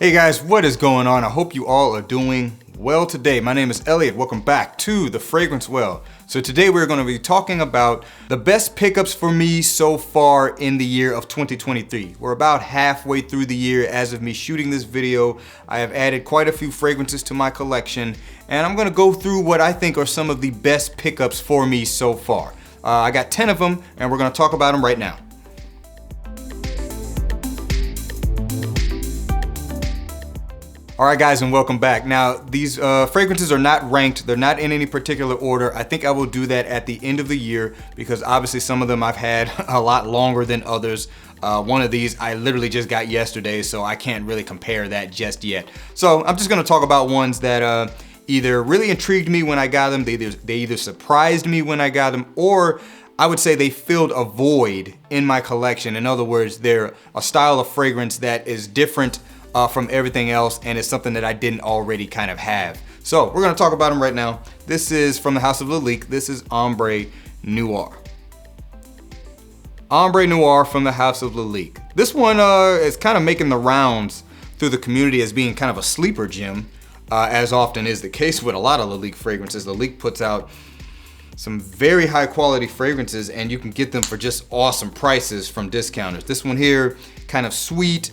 Hey guys, what is going on? I hope you all are doing well today. My name is Elliot. Welcome back to The Fragrance Well. So today we're going to be talking about the best pickups for me so far in the year of 2023. We're about halfway through the year as of me shooting this video. I have added quite a few fragrances to my collection, and I'm going to go through what I think are some of the best pickups for me so far. I got 10 of them, and we're going to talk about them right now. All right, guys, and welcome back. Now, these fragrances are not ranked. They're not in any particular order. I think I will do that at the end of the year because obviously some of them I've had a lot longer than others. One of these I literally just got yesterday, so I can't really compare that just yet. So I'm just gonna talk about ones that either really intrigued me when I got them, they either surprised me when I got them, or I would say they filled a void in my collection. In other words, they're a style of fragrance that is different from everything else, and it's something that I didn't already kind of have. So we're gonna talk about them right now. This is from the house of Lalique. This is Ombre Noire. Ombre Noire from the house of Lalique. This one is kind of making the rounds through the community as being kind of a sleeper gem, as often is the case with a lot of Lalique fragrances. Lalique puts out some very high quality fragrances, and you can get them for just awesome prices from discounters. This one here, kind of sweet,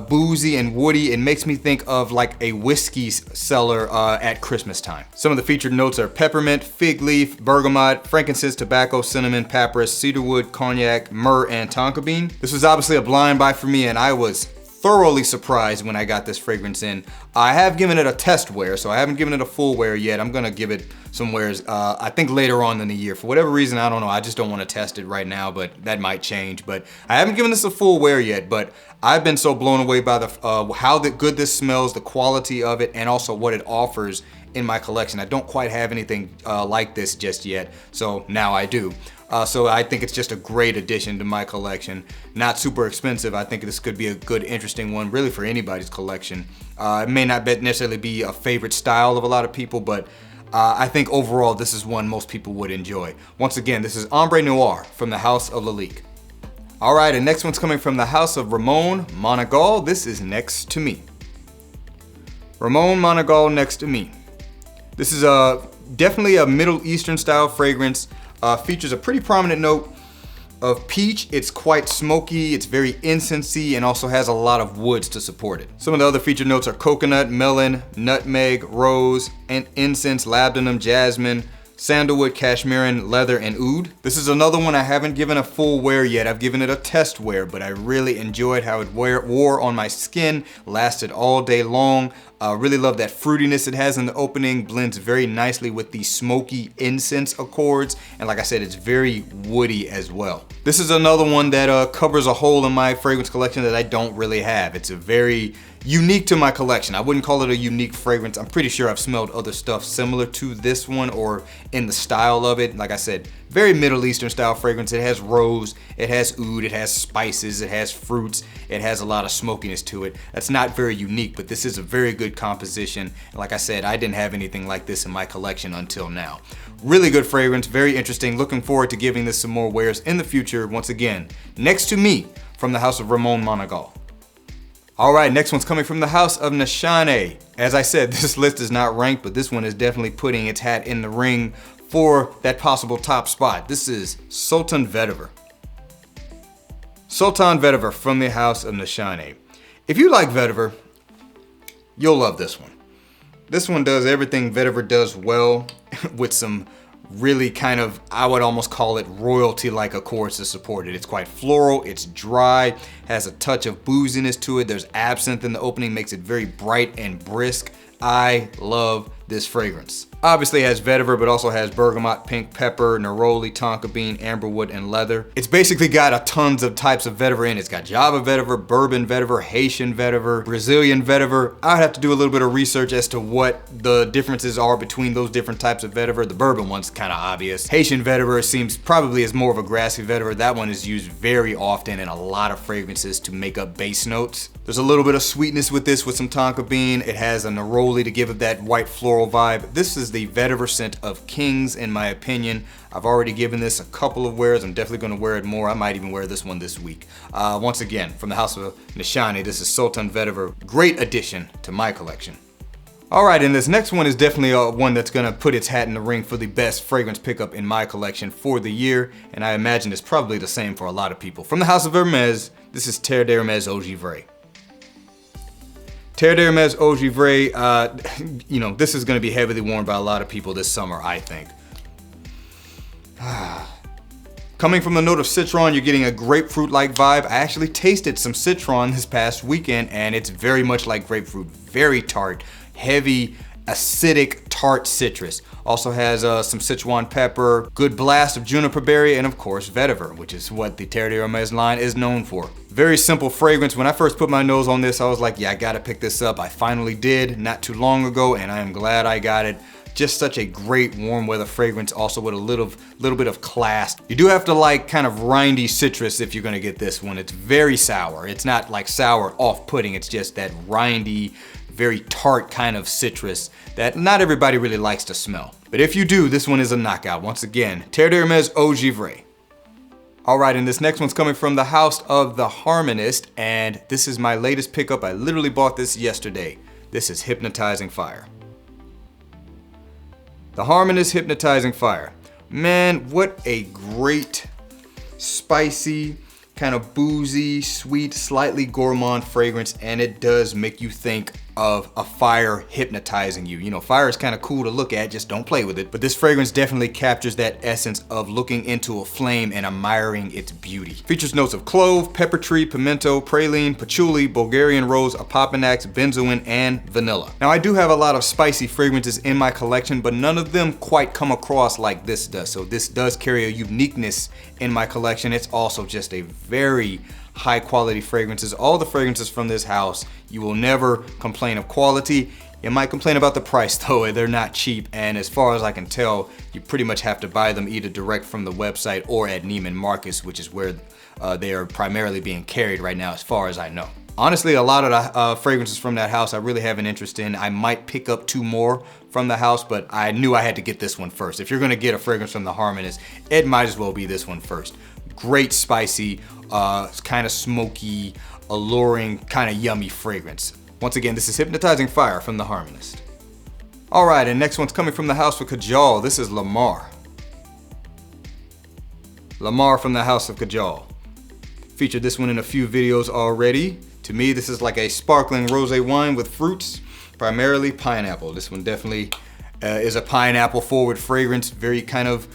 boozy and woody. It makes me think of like a whiskey cellar at Christmas time. Some of the featured notes are peppermint, fig leaf, bergamot, frankincense, tobacco, cinnamon, papyrus, cedarwood, cognac, myrrh, and tonka bean. This was obviously a blind buy for me, and I was thoroughly surprised when I got this fragrance in. I have given it a test wear, so I haven't given it a full wear yet. I'm gonna give it some wears, I think later on in the year. For whatever reason, I don't know, I just don't wanna test it right now, but that might change. But I haven't given this a full wear yet, but I've been so blown away by the how good this smells, the quality of it, and also what it offers in my collection. I don't quite have anything like this just yet, so now I do. So I think it's just a great addition to my collection. Not super expensive. I think this could be a good, interesting one, really for anybody's collection. It may not necessarily be a favorite style of a lot of people, but I think overall this is one most people would enjoy. Once again, this is Ombre Noire from the house of Lalique. All right, and next one's coming from the house of Ramon Monegal. This is Next to Me. Ramon Monegal, Next to Me. This is definitely a Middle Eastern style fragrance. Features a pretty prominent note of peach. It's quite smoky, it's very incensey, and also has a lot of woods to support it. Some of the other featured notes are coconut, melon, nutmeg, rose, and incense, labdanum, jasmine, sandalwood, cashmeran, leather, and oud. This is another one I haven't given a full wear yet. I've given it a test wear, but I really enjoyed how it wore on my skin, lasted all day long. Really love that fruitiness it has in the opening, blends very nicely with the smoky incense accords, and like I said, it's very woody as well. This is another one that covers a hole in my fragrance collection that I don't really have. It's a very unique to my collection. I wouldn't call it a unique fragrance. I'm pretty sure I've smelled other stuff similar to this one or in the style of it. Like I said, very Middle Eastern style fragrance. It has rose, it has oud, it has spices, it has fruits, it has a lot of smokiness to it. That's not very unique, but this is a very good composition. And like I said, I didn't have anything like this in my collection until now. Really good fragrance, very interesting. Looking forward to giving this some more wears in the future. Once again, Next to Me from the house of Ramon Monegal. All right, next one's coming from the house of Nishane. As I said, this list is not ranked, but this one is definitely putting its hat in the ring for that possible top spot. This is Sultan Vetiver. Sultan Vetiver from the house of Nishane. If you like Vetiver, you'll love this one. This one does everything Vetiver does well with some really kind of, I would almost call it royalty-like accords to support it. It's quite floral, it's dry, has a touch of booziness to it. There's absinthe in the opening, makes it very bright and brisk. I love this fragrance. Obviously it has vetiver, but also has bergamot, pink pepper, neroli, tonka bean, amberwood, and leather. It's basically got a tons of types of vetiver in it. It's got Java vetiver, bourbon vetiver, Haitian vetiver, Brazilian vetiver. I'd have to do a little bit of research as to what the differences are between those different types of vetiver. The bourbon one's kind of obvious. Haitian vetiver seems probably is more of a grassy vetiver. That one is used very often in a lot of fragrances to make up base notes. There's a little bit of sweetness with this with some tonka bean. It has a neroli neroli to give it that white floral vibe. This is the Vetiver scent of Kings, in my opinion. I've already given this a couple of wears. I'm definitely going to wear it more. I might even wear this one this week. Once again, from the house of Nishane, this is Sultan Vetiver. Great addition to my collection. Alright, and this next one is definitely one that's going to put its hat in the ring for the best fragrance pickup in my collection for the year, and I imagine it's probably the same for a lot of people. From the house of Hermes, this is Terre d'Hermes Eau Givree. Terre d'Hermes Eau Givree, you know, this is going to be heavily worn by a lot of people this summer, I think. Coming from the note of citron, you're getting a grapefruit-like vibe. I actually tasted some citron this past weekend, and it's very much like grapefruit. Very tart, heavy, acidic, tart citrus. Also has some Sichuan pepper, good blast of juniper berry, and of course vetiver, which is what the Terre d'Hermes line is known for. Very simple fragrance. When I first put my nose on this, I was like, yeah, I gotta pick this up. I finally did not too long ago, and I am glad I got it. Just such a great warm weather fragrance, also with a little bit of class. You do have to like kind of rindy citrus if you're gonna get this one. It's very sour. It's not like sour off-putting, it's just that rindy, very tart kind of citrus that not everybody really likes to smell. But if you do, this one is a knockout. Once again, Terre d'Hermes Eau Givree. All right, and this next one's coming from the house of the Harmonist, and this is my latest pickup. I literally bought this yesterday. This is Hypnotizing Fire. The Harmonist Hypnotizing Fire. Man, what a great, spicy, kind of boozy, sweet, slightly gourmand fragrance, and it does make you think of a fire hypnotizing you. You know, fire is kind of cool to look at, just don't play with it. But this fragrance definitely captures that essence of looking into a flame and admiring its beauty. Features notes of clove, pepper tree, pimento, praline, patchouli, Bulgarian rose, apopanax, benzoin, and vanilla. Now I do have a lot of spicy fragrances in my collection, but none of them quite come across like this does. So this does carry a uniqueness in my collection. It's also just a very high quality fragrances. All the fragrances from this house, you will never complain of quality. You might complain about the price though, they're not cheap, and as far as I can tell, you pretty much have to buy them either direct from the website or at Neiman Marcus, which is where they are primarily being carried right now as far as I know. Honestly, a lot of the fragrances from that house I really have an interest in. I might pick up 2 more from the house, but I knew I had to get this one first. If you're gonna get a fragrance from the Harmonist, it might as well be this one first. Great spicy, kind of smoky, alluring, kind of yummy fragrance. Once again, this is Hypnotizing Fire from the Harmonist. All right, and next one's coming from the house of Kajal. This is Lamar. Lamar from the house of Kajal. Featured this one in a few videos already. To me, this is like a sparkling rosé wine with fruits, primarily pineapple. This one definitely is a pineapple forward fragrance, very kind of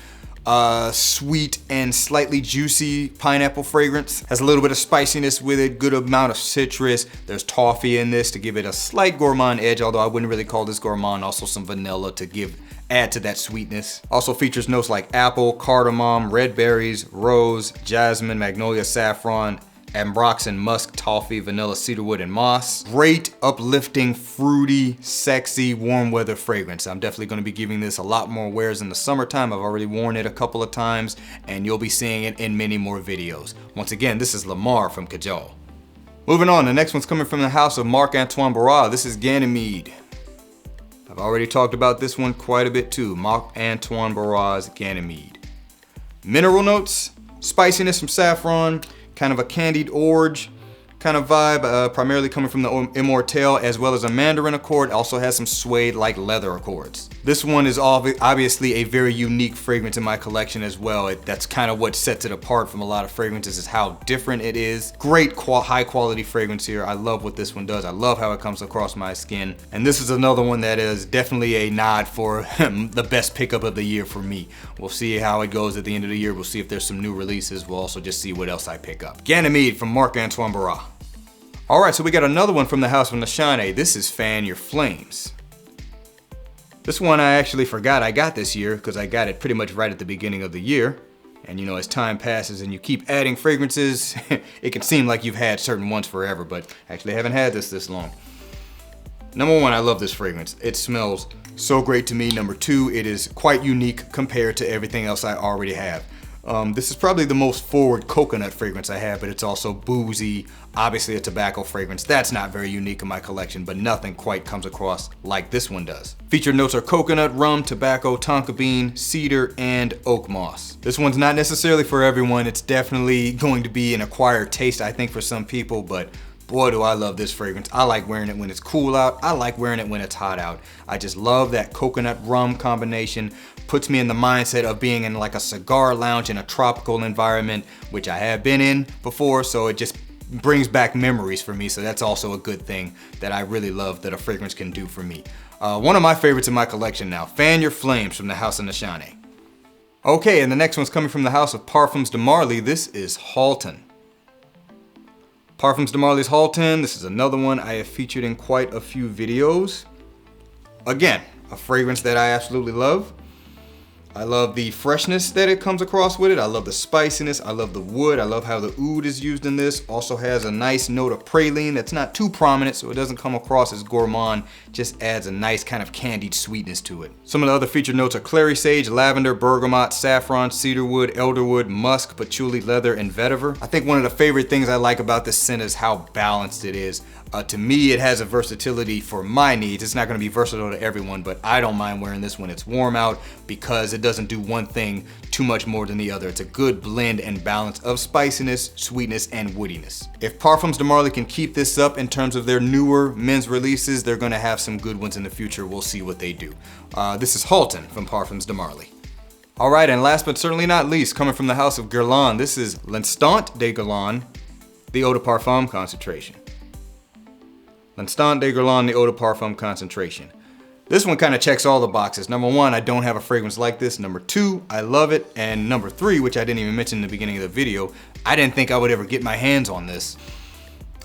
sweet and slightly juicy pineapple fragrance. Has a little bit of spiciness with it, good amount of citrus. There's toffee in this to give it a slight gourmand edge, although I wouldn't really call this gourmand. Also some vanilla to add to that sweetness. Also features notes like apple, cardamom, red berries, rose, jasmine, magnolia, saffron, ambroxan, musk, toffee, vanilla, cedarwood, and moss. Great, uplifting, fruity, sexy, warm weather fragrance. I'm definitely going to be giving this a lot more wears in the summertime. I've already worn it a couple of times, and you'll be seeing it in many more videos. Once again, this is Lamar from Kajal. Moving on, the next one's coming from the house of Marc-Antoine Barrois. This is Ganymede. I've already talked about this one quite a bit too. Marc-Antoine Barrois' Ganymede. Mineral notes, spiciness from saffron, kind of a candied orge kind of vibe, primarily coming from the Immortelle, as well as a mandarin accord. Also has some suede like leather accords. This one is obviously a very unique fragrance in my collection as well. That's kind of what sets it apart from a lot of fragrances, is how different it is. Great high quality fragrance here. I love what this one does. I love how it comes across my skin. And this is another one that is definitely a nod for the best pickup of the year for me. We'll see how it goes at the end of the year. We'll see if there's some new releases. We'll also just see what else I pick up. Ganymede from Marc-Antoine Barrois. All right, so we got another one from the house of Nishane. This is Fan Your Flames. This one I actually forgot I got this year because I got it pretty much right at the beginning of the year. And you know, as time passes and you keep adding fragrances, it can seem like you've had certain ones forever, but actually I haven't had this long. Number 1, I love this fragrance. It smells so great to me. Number 2, it is quite unique compared to everything else I already have. This is probably the most forward coconut fragrance I have, but it's also boozy, obviously a tobacco fragrance. That's not very unique in my collection, but nothing quite comes across like this one does. Featured notes are coconut, rum, tobacco, tonka bean, cedar, and oak moss. This one's not necessarily for everyone. It's definitely going to be an acquired taste, I think, for some people, but boy, do I love this fragrance. I like wearing it when it's cool out. I like wearing it when it's hot out. I just love that coconut rum combination. Puts me in the mindset of being in like a cigar lounge in a tropical environment, which I have been in before, so it just brings back memories for me. So that's also a good thing that I really love that a fragrance can do for me. One of my favorites in my collection now, Fan Your Flames from the House of Nishane. Okay, and the next one's coming from the house of Parfums de Marley. This is Haltane. Parfums de Marley's Haltane. This is another one I have featured in quite a few videos. Again, a fragrance that I absolutely love. I love the freshness that it comes across with it. I love the spiciness. I love the wood. I love how the oud is used in this. Also has a nice note of praline that's not too prominent, so it doesn't come across as gourmand. Just adds a nice kind of candied sweetness to it. Some of the other featured notes are clary sage, lavender, bergamot, saffron, cedarwood, elderwood, musk, patchouli, leather, and vetiver. I think one of the favorite things I like about this scent is how balanced it is. To me, it has a versatility for my needs. It's not going to be versatile to everyone, but I don't mind wearing this when it's warm out because it doesn't do one thing too much more than the other. It's a good blend and balance of spiciness, sweetness, and woodiness. If Parfums de Marley can keep this up in terms of their newer men's releases, they're going to have some good ones in the future. We'll see what they do. This is Haltane from Parfums de Marley. All right, and last but certainly not least, coming from the house of Guerlain, this is L'Instant de Guerlain, the Eau de Parfum concentration. L'Instant de Guerlain, the Eau de Parfum concentration. This one kind of checks all the boxes. Number one, I don't have a fragrance like this. Number two, I love it. And number three, which I didn't even mention in the beginning of the video, I didn't think I would ever get my hands on this.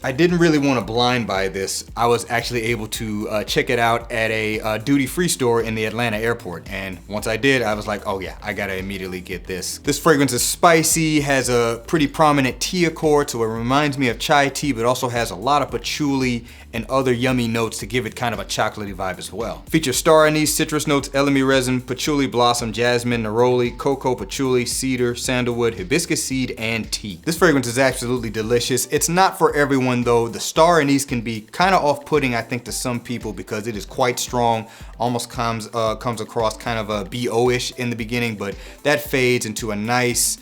I didn't really want to blind buy this. I was actually able to check it out at a duty-free store in the Atlanta airport. And once I did, I was like, oh yeah, I gotta immediately get this. This fragrance is spicy, has a pretty prominent tea accord, so it reminds me of chai tea, but also has a lot of patchouli and other yummy notes to give it kind of a chocolatey vibe as well. Features star anise, citrus notes, elemi resin, patchouli blossom, jasmine, neroli, cocoa, patchouli, cedar, sandalwood, hibiscus seed, and tea. This fragrance is absolutely delicious. It's not for everyone though. The star anise can be kind of off-putting, I think, to some people because it is quite strong, almost comes across kind of a BO-ish in the beginning, but that fades into a nice,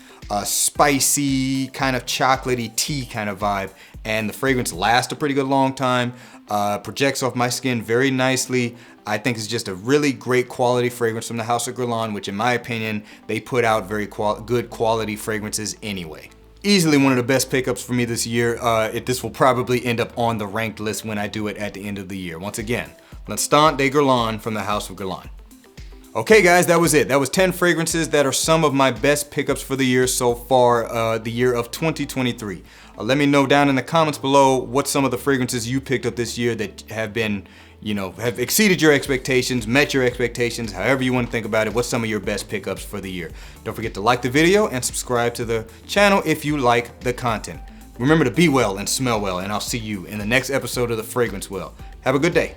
spicy, kind of chocolatey tea kind of vibe. And the fragrance lasts a pretty good long time, projects off my skin very nicely. I think it's just a really great quality fragrance from the House of Guerlain, which in my opinion, they put out very good quality fragrances anyway. Easily one of the best pickups for me this year. This will probably end up on the ranked list when I do it at the end of the year. Once again, L'Instant de Guerlain from the House of Guerlain. Okay guys, that was it. That was 10 fragrances that are some of my best pickups for the year so far, the year of 2023. Let me know down in the comments below what some of the fragrances you picked up this year that have been, have exceeded your expectations, met your expectations, however you want to think about it. What's some of your best pickups for the year? Don't forget to like the video and subscribe to the channel if you like the content. Remember to be well and smell well, and I'll see you in the next episode of The Fragrance Well. Have a good day.